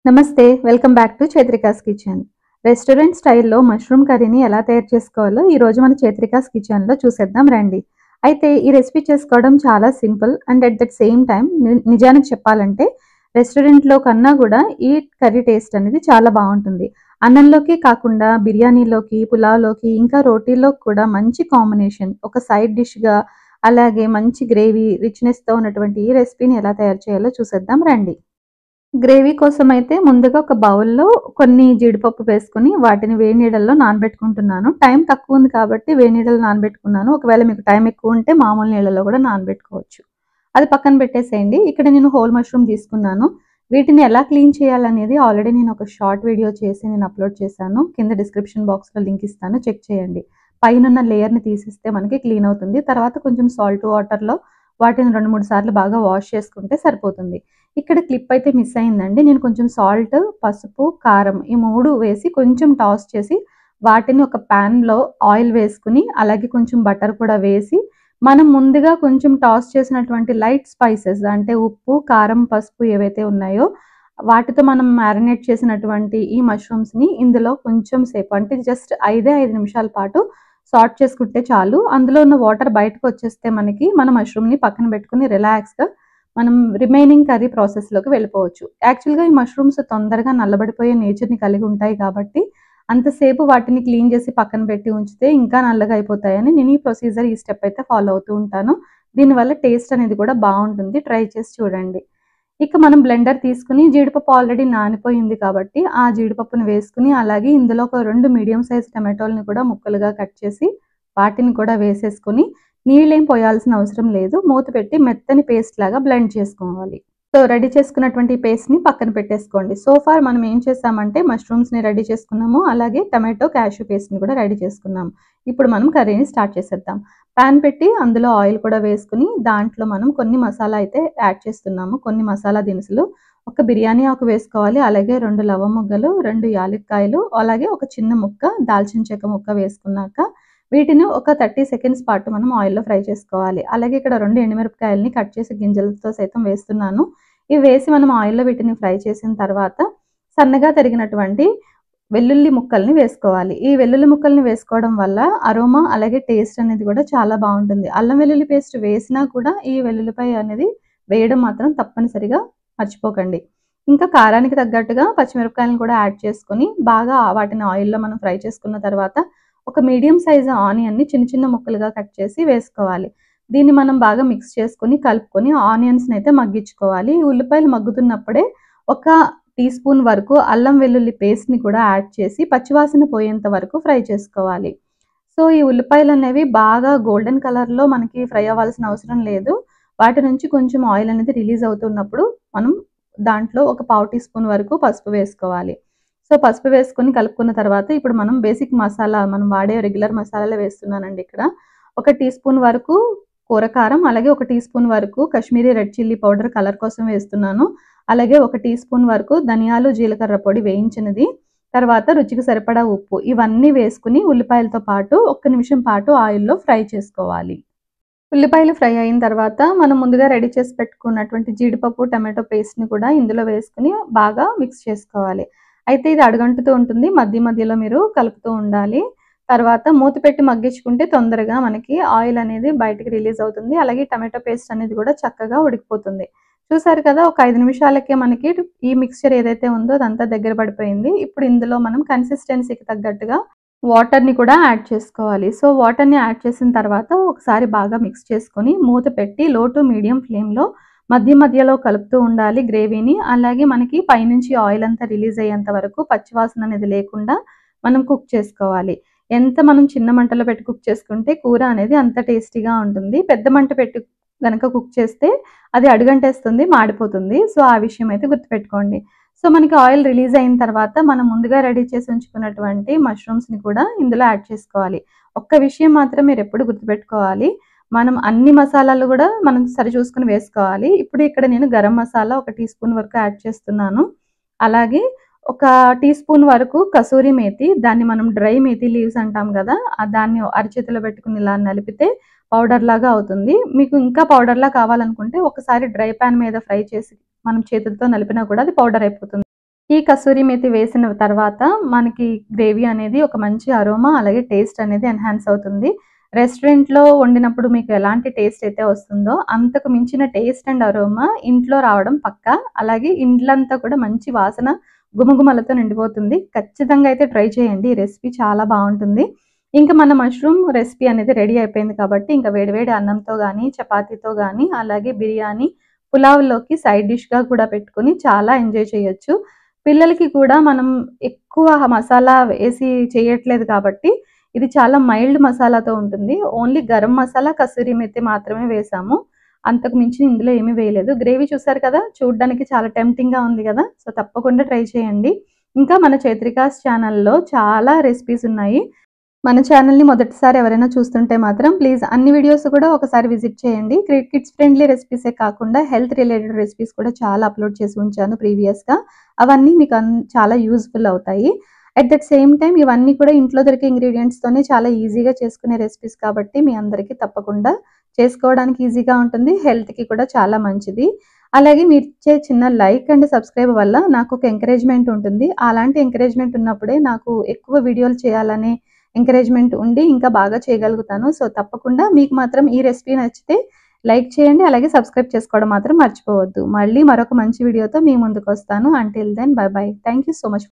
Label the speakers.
Speaker 1: నమస్తే, welcome back to Chaitrika's kitchen. Restaurant స్టైల్‌లో mushroom కర్రీని ఎలా తయారు చేసుకోవాలో ఈరోజు మన చైత్రికాస్ కిచెన్‌లో చూసేద్దాం రండి. అయితే ఈ రెసిపీ చేసుకోవడం చాలా simple and at that same time నిజానికి చెప్పాలంటే రెస్టారెంట్‌లో కన్నా కూడా ఈ కర్రీ టేస్ట్ అనేది చాలా బావుంటుంది. అన్నంలోకి కాకుండా బిర్యానీలోకి, పులావ్‌లోకి ఇంకా రోటీల్లోకి కూడా మంచి కాంబినేషన్. ఒక సైడ్ డిష్‌గా అలాగే మంచి గ్రేవీ రిచ్‌నెస్‌తో ఉన్నటువంటి ఈ రెసిపీని ఎలా తయారు చేయాలో చూసేద్దాం రండి. గ్రేవీ కోసమైతే ముందుగా ఒక బౌల్‌లో కొన్ని జీడిపప్పు వేసుకొని వాటిని వేడి నీళ్ళల్లో నానబెట్టుకుంటున్నాను. టైం తక్కువుంది కాబట్టి వేడి నీళ్ళలో నానబెట్టుకున్నాను. ఒకవేళ మీకు టైం ఎక్కువుంటే మామూలు నీళ్ళలో కూడా నానబెట్టుకోవచ్చు. అది పక్కన పెట్టేసేయండి. ఇక్కడ నేను హోల్ మష్రూమ్ తీసుకున్నాను. వీటిని ఎలా క్లీన్ చేయాలనేది ఆల్రెడీ నేను ఒక షార్ట్ వీడియో చేసి నేను అప్‌లోడ్ చేశాను. కింద డిస్క్రిప్షన్ బాక్స్‌లో లింక్ ఇస్తాను, చెక్ చేయండి. పైనున్న లేయర్‌ని తీసేస్తే మనకి క్లీన్ అవుతుంది. తర్వాత కొంచెం సాల్ట్ వాటర్‌లో వాటిని 2, 3 సార్లు బాగా వాష్ చేసుకుంటే సరిపోతుంది. ఇక్కడ క్లిప్ అయితే మిస్ అయిందండి. నేను కొంచెం సాల్ట్, పసుపు, కారం ఈ 3 వేసి కొంచెం టాస్ చేసి వాటిని ఒక పాన్‌లో ఆయిల్ వేసుకొని అలాగే కొంచెం బటర్ కూడా వేసి మనం ముందుగా కొంచెం టాస్ చేసినటువంటి లైట్ స్పైసెస్ అంటే ఉప్పు, కారం, పసుపు ఏవైతే ఉన్నాయో వాటితో మనం మ్యారినేట్ చేసినటువంటి ఈ మష్రూమ్స్‌ని ఇందులో కొంచెం సేపు అంటే జస్ట్ 5 నిమిషాల పాటు సార్ట్ చేసుకుంటే చాలు. అందులో ఉన్న వాటర్ బయటకొచ్చేస్తే మన మష్రూమ్‌ని పక్కన పెట్టుకొని రిలాక్స్‌గా మనం రిమైనింగ్ కర్రీ ప్రాసెస్‌లోకి వెళ్ళిపోవచ్చు. యాక్చువల్‌గా ఈ మష్రూమ్స్ తొందరగా నల్లబడిపోయే నేచర్‌ని కలిగి ఉంటాయి కాబట్టి, అంతసేపు వాటిని క్లీన్ చేసి పక్కన పెట్టి ఉంచితే ఇంకా నల్లగా అయిపోతాయని నేను ఈ స్టెప్ అయితే ఫాలో అవుతూ ఉంటాను. దీనివల్ల టేస్ట్ అనేది కూడా బావుంటుంది. ట్రై చేసి చూడండి. ఇక మనం బ్లెండర్ తీసుకొని జీడిపప్పు ఆల్రెడీ నానిపోయింది కాబట్టి, ఆ జీడిపప్పుని వేసుకొని అలాగే ఇందులో ఒక 2 మీడియం సైజ్ టమాటోలని కూడా ముక్కలుగా కట్ చేసి వాటిని కూడా వేసేసుకొని నీళ్ళేం పోయాల్సిన అవసరం లేదు. మూత పెట్టి మెత్తని పేస్ట్ లాగా బ్లెండ్ చేసుకోవాలి. సో, రెడీ చేసుకున్నటువంటి పేస్ట్‌ని పక్కన పెట్టేసుకోండి. సో ఫార్ మనం ఏం చేసామంటే మష్రూమ్స్‌ని రెడీ చేసుకున్నాము. అలాగే టమాటో, క్యాష్యూ పేస్ట్‌ని కూడా రెడీ చేసుకున్నాము. ఇప్పుడు మనం కర్రీని స్టార్ట్ చేసేద్దాం. పాన్ పెట్టి అందులో ఆయిల్ కూడా వేసుకొని దాంట్లో మనం కొన్ని మసాలా అయితే యాడ్ చేస్తున్నాము. కొన్ని మసాలా దినుసులు. ఒక బిర్యానీ ఆకు వేసుకోవాలి. అలాగే 2 లవంగిలు, 2 యాలక్కాయలు, అలాగే ఒక చిన్న ముక్క దాల్చిన చెక్క ముక్క వేసుకున్నాక వీటిని ఒక 30 సెకండ్స్ పాటు మనం ఆయిల్‌లో ఫ్రై చేసుకోవాలి. అలాగే ఇక్కడ 2 ఎండుమిరపకాయలని కట్ చేసి గింజలతో సైతం వేస్తున్నాను. ఇవి వేసి మనం ఆయిల్‌లో వీటిని ఫ్రై చేసిన తర్వాత సన్నగా తరిగినటువంటి వెల్లుల్లి ముక్కల్ని వేసుకోవాలి. ఈ వెల్లుల్లి ముక్కల్ని వేసుకోవడం వల్ల అరోమా అలాగే టేస్ట్ అనేది కూడా చాలా బావుంటుంది. అల్లం వెల్లుల్లి పేస్ట్ వేసినా కూడా ఈ వెల్లుల్లిపాయ అనేది వేయడం మాత్రం తప్పనిసరిగా మర్చిపోకండి. ఇంకా కారానికి తగ్గట్టుగా పచ్చిమిరపకాయలను కూడా యాడ్ చేసుకొని బాగా వాటిని ఆయిల్‌లో మనం ఫ్రై చేసుకున్న తర్వాత ఒక మీడియం సైజ్ ఆనియన్‌ని చిన్న చిన్న ముక్కలుగా కట్ చేసి వేసుకోవాలి. దీన్ని మనం బాగా మిక్స్ చేసుకొని కలుపుకొని ఆనియన్స్‌ని అయితే మగ్గించుకోవాలి. ఈ ఉల్లిపాయలు మగ్గుతున్నప్పుడే ఒక టీ స్పూన్ వరకు అల్లం వెల్లుల్లి పేస్ట్‌ని కూడా యాడ్ చేసి పచ్చివాసన పోయేంత వరకు ఫ్రై చేసుకోవాలి. సో, ఈ ఉల్లిపాయలనేవి బాగా గోల్డెన్ కలర్‌లో మనకి ఫ్రై అవ్వాల్సిన అవసరం లేదు. వాటి నుంచి కొంచెం ఆయిల్ అనేది రిలీజ్ అవుతున్నప్పుడు మనం దాంట్లో ఒక పావు టీ స్పూన్ వరకు పసుపు వేసుకోవాలి. సో, పసుపు వేసుకొని కలుపుకున్న తర్వాత ఇప్పుడు మనం బేసిక్ మసాలా మనం వాడే రెగ్యులర్ మసాలాలే వేస్తున్నానండి ఇక్కడ. ఒక టీ స్పూన్ వరకు కూర కారం, అలాగే ఒక టీ స్పూన్ వరకు Kashmiri red chilli powder colour కోసం వేస్తున్నాను. అలాగే ఒక టీ స్పూన్ వరకు ధనియాలు, జీలకర్ర పొడి వేయించినది. తర్వాత రుచికి సరిపడా ఉప్పు. ఇవన్నీ వేసుకొని ఉల్లిపాయలతో పాటు ఒక్క నిమిషం పాటు ఆయిల్‌లో ఫ్రై చేసుకోవాలి. ఉల్లిపాయలు ఫ్రై అయిన తర్వాత మనం ముందుగా రెడీ చేసి పెట్టుకున్నటువంటి జీడిపప్పు, టమాటో పేస్ట్‌ని కూడా ఇందులో వేసుకొని బాగా మిక్స్ చేసుకోవాలి. అయితే ఇది అడుగంటుతూ ఉంటుంది. మధ్యలో మీరు కలుపుతూ ఉండాలి. తర్వాత మూత పెట్టి మగ్గించుకుంటే తొందరగా మనకి ఆయిల్ అనేది బయటికి రిలీజ్ అవుతుంది. అలాగే టమాటో పేస్ట్ అనేది కూడా చక్కగా ఉడికిపోతుంది. చూసారు కదా! ఒక 5 నిమిషాలకే మనకి ఈ మిక్స్చర్ ఏదైతే ఉందో అదంతా దగ్గర పడిపోయింది. ఇప్పుడు ఇందులో మనం కన్సిస్టెన్సీకి తగ్గట్టుగా వాటర్‌ని కూడా యాడ్ చేసుకోవాలి. సో, వాటర్‌ని యాడ్ చేసిన తర్వాత ఒకసారి బాగా మిక్స్ చేసుకొని మూత పెట్టి లో టు మీడియం ఫ్లేమ్‌లో మధ్యలో కలుపుతూ ఉండాలి గ్రేవీని. అలాగే మనకి పైనుంచి ఆయిల్ అంతా రిలీజ్ అయ్యేంత వరకు పచ్చివాసన అనేది లేకుండా మనం కుక్ చేసుకోవాలి. ఎంత మనం చిన్న మంటలో పెట్టి కుక్ చేసుకుంటే కూర అనేది అంత టేస్టీగా ఉంటుంది. పెద్ద మంట పెట్టి గనక కుక్ చేస్తే అది అడుగంటేస్తుంది, మాడిపోతుంది. సో, ఆ విషయం అయితే గుర్తుపెట్టుకోండి. సో, మనకి ఆయిల్ రిలీజ్ అయిన తర్వాత మనం ముందుగా రెడీ చేసి ఉంచుకున్నటువంటి మష్రూమ్స్‌ని కూడా ఇందులో యాడ్ చేసుకోవాలి. ఒక్క విషయం మాత్రం మీరెప్పుడు గుర్తుపెట్టుకోవాలి. మనం అన్ని మసాలాలు గూడా మనం సరిచూసుకొని వేసుకోవాలి. ఇప్పుడు ఇక్కడ నేను గరం మసాలా ఒక టీ స్పూన్ వరకు యాడ్ చేస్తున్నాను. అలాగే ఒక టీ స్పూన్ వరకు కసూరి మేతి, దాన్ని మనం డ్రై మేతి లీవ్స్ అంటాం గదా! దాన్ని అరచేతిలో పెట్టుకొని ఇలా నలిపితే పౌడర్‌లాగా అవుతుంది. మీకు ఇంకా పౌడర్‌లా కావాలనుకుంటే ఒకసారి డ్రై పాన్ మీద ఫ్రై చేసి మనం చేతులతో నలిపినా కూడా అది పౌడర్ అయిపోతుంది. ఈ కసూరి మేతి వేసిన తర్వాత మనకి గ్రేవీ అనేది ఒక మంచి అరోమా అలాగే టేస్ట్ అనేది ఎన్హాన్స్ అవుతుంది. రెస్టారెంట్‌లో వండినప్పుడు మీకు ఎలాంటి టేస్ట్ అయితే వస్తుందో అంతకు మించిన టేస్ట్ అండ్ అరోమా ఇంట్లో రావడం పక్కా. అలాగే ఇండ్లంతా కూడా మంచి వాసన గుమగుమలతో నిండిపోతుంది. ఖచ్చితంగా అయితే ట్రై చేయండి. ఈ రెసిపీ చాలా బావుంటుంది. ఇంకా మన మష్రూమ్ రెసిపీ అనేది రెడీ అయిపోయింది కాబట్టి ఇంకా వేడివేడి అన్నంతో గానీ, చపాతీతో గానీ, అలాగే బిర్యానీ, పులావ్‌లోకి సైడ్ డిష్‌గా కూడా పెట్టుకొని చాలా ఎంజాయ్ చేయొచ్చు. పిల్లలకి కూడా మనం ఎక్కువ మసాలా వేసి చేయట్లేదు కాబట్టి ఇది చాలా మైల్డ్ మసాలాతో ఉంటుంది. ఓన్లీ గరం మసాలా, కసూరి మేతి మాత్రమే వేసాము. అంతకు మించి ఇందులో ఏమీ వేయలేదు. గ్రేవీ చూసారు కదా! చూడ్డానికి చాలా టెంప్టింగ్‌గా ఉంది గదా! సో, తప్పకుండా ట్రై చేయండి. ఇంకా మన చైత్రికాస్ ఛానల్‌లో చాలా రెసిపీస్ ఉన్నాయి. మన ఛానల్‌ని మొదటిసారి ఎవరైనా చూస్తుంటే మాత్రం ప్లీజ్ అన్ని వీడియోస్ కూడా ఒకసారి విజిట్ చేయండి. కిడ్స్ ఫ్రెండ్లీ రెసిపీసే కాకుండా హెల్త్ రిలేటెడ్ రెసిపీస్ కూడా చాలా అప్‌లోడ్ చేసి ఉంచాను ప్రీవియస్‌గా. అవన్నీ మీకు చాలా యూజ్‌ఫుల్ అవుతాయి. అట్ దట్ సేమ్ టైమ్ ఇవన్నీ కూడా ఇంట్లో దొరికే ఇంగ్రీడియెంట్స్‌తోనే చాలా ఈజీగా చేసుకునే రెసిపీస్ కాబట్టి మీ అందరికీ తప్పకుండా చేసుకోవడానికి ఈజీగా ఉంటుంది. హెల్త్‌కి కూడా చాలా మంచిది. అలాగే మీరిచ్చే చిన్న లైక్ అండ్ సబ్స్క్రైబ్ వల్ల నాకు ఒక ఎంకరేజ్‌మెంట్ ఉంటుంది. అలాంటి ఎంకరేజ్‌మెంట్ ఉన్నప్పుడే నాకు ఎక్కువ వీడియోలు చేయాలనే ఎంకరేజ్‌మెంట్ ఉండి ఇంకా బాగా చేయగలుగుతాను. సో, తప్పకుండా మీకు మాత్రం ఈ రెసిపీ నచ్చితే లైక్ చేయండి. అలాగే సబ్స్క్రైబ్ చేసుకోవడం మాత్రం మర్చిపోవద్దు. మళ్ళీ మరొక మంచి వీడియోతో మీ ముందుకొస్తాను. Until then bye bye. Thank you so much.